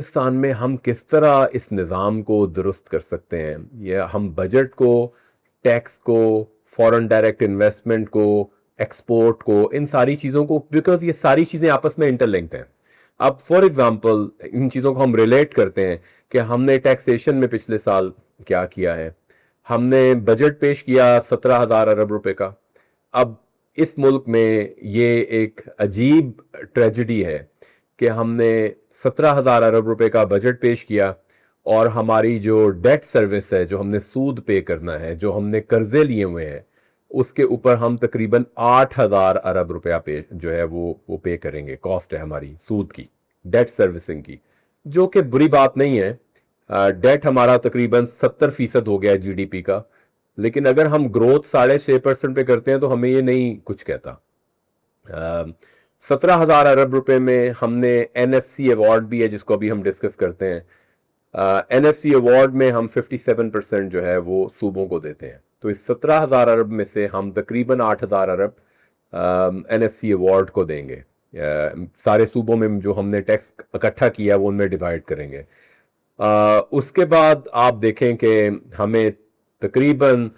پاکستان میں ہم کس طرح اس نظام کو درست کر سکتے ہیں؟ یہ ہم بجٹ کو، ٹیکس کو، فورن ڈائریکٹ انویسٹمنٹ کو، ایکسپورٹ کو، ان ساری چیزوں کو، بیکاز یہ ساری چیزیں آپس میں انٹر لنکڈ ہیں۔ اب فار ایگزامپل ان چیزوں کو ہم ریلیٹ کرتے ہیں کہ ہم نے ٹیکسیشن میں پچھلے سال کیا کیا ہے۔ ہم نے بجٹ پیش کیا 17,000 ارب روپے کا۔ اب اس ملک میں یہ ایک عجیب ٹریجڈی ہے کہ ہم نے 17,000 ارب روپے کا بجٹ پیش کیا، اور ہماری جو ڈیٹ سروس ہے، جو ہم نے سود پے کرنا ہے، جو ہم نے قرضے لیے ہوئے ہیں، اس کے اوپر ہم تقریباً 8,000 ارب روپیہ پے جو ہے وہ پے کریں گے۔ کاسٹ ہے ہماری سود کی، ڈیٹ سروسنگ کی، جو کہ بری بات نہیں ہے۔ ڈیٹ ہمارا تقریباً 70% ہو گیا ہے جی ڈی پی کا، لیکن اگر ہم گروتھ 6.5% پہ کرتے ہیں تو ہمیں یہ نہیں کچھ کہتا۔ 17,000 ارب روپے میں ہم نے این ایف سی ایوارڈ بھی ہے جس کو ابھی ہم ڈسکس کرتے ہیں۔ این ایف سی ایوارڈ میں ہم 57% جو ہے وہ صوبوں کو دیتے ہیں، تو اس 17,000 ارب میں سے ہم تقریباً 8,000 ارب این ایف سی ایوارڈ کو دیں گے۔ سارے صوبوں میں جو ہم نے ٹیکس اکٹھا کیا وہ ان میں ڈیوائڈ کریں گے۔ اس کے بعد آپ دیکھیں کہ ہمیں تقریباً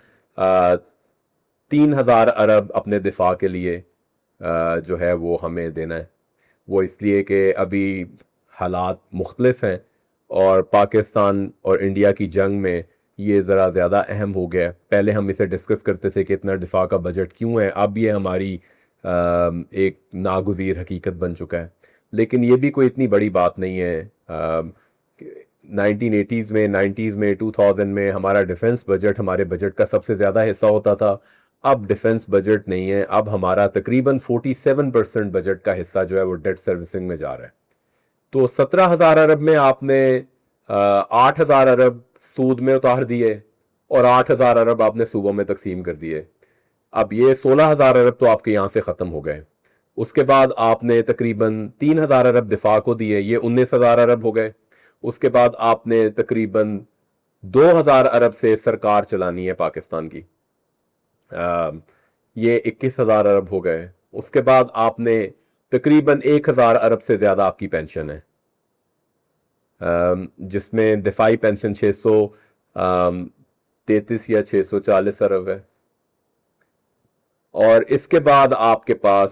3,000 ارب اپنے دفاع کے لیے جو ہے وہ ہمیں دینا ہے۔ وہ اس لیے کہ ابھی حالات مختلف ہیں، اور پاکستان اور انڈیا کی جنگ میں یہ ذرا زیادہ اہم ہو گیا ہے۔ پہلے ہم اسے ڈسکس کرتے تھے کہ اتنا دفاع کا بجٹ کیوں ہے، اب یہ ہماری ایک ناگزیر حقیقت بن چکا ہے۔ لیکن یہ بھی کوئی اتنی بڑی بات نہیں ہے۔ 1980s میں، 90s میں، 2000 میں ہمارا ڈیفنس بجٹ ہمارے بجٹ کا سب سے زیادہ حصہ ہوتا تھا۔ اب ڈیفنس بجٹ نہیں ہے، اب ہمارا تقریباً 47% بجٹ کا حصہ جو ہے وہ ڈیٹ سروسنگ میں جا رہا ہے۔ تو 17,000 ارب میں آپ نے 8,000 ارب سود میں اتار دیے، اور 8,000 ارب آپ نے صوبوں میں تقسیم کر دیے۔ اب یہ 16,000 ارب تو آپ کے یہاں سے ختم ہو گئے۔ اس کے بعد آپ نے تقریباً 3,000 ارب دفاع کو دیے، یہ 19,000 ارب ہو گئے۔ اس کے بعد آپ نے تقریباً 2,000 ارب سے سرکار چلانی ہے پاکستان کی، یہ 21,000 ارب ہو گئے۔ اس کے بعد آپ نے تقریباً 1,000 ارب سے زیادہ آپ کی پینشن ہے، جس میں دفاعی پینشن 633 یا 640 ارب ہے۔ اور اس کے بعد آپ کے پاس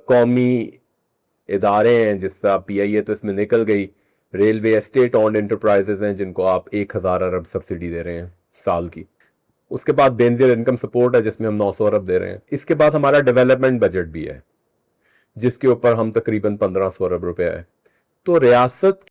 قومی ادارے ہیں، جس سے آپ پی آئی اے تو اس میں نکل گئی، ریلوے اسٹیٹ اونڈ انٹرپرائزز ہیں جن کو آپ 1,000 ارب سبسڈی دے رہے ہیں سال کی۔ اس کے بعد بینزیل انکم سپورٹ ہے جس میں ہم 900 ارب دے رہے ہیں۔ اس کے بعد ہمارا ڈیولپمنٹ بجٹ بھی ہے جس کے اوپر ہم تقریباً 1,500 ارب روپے ہے۔ تو ریاست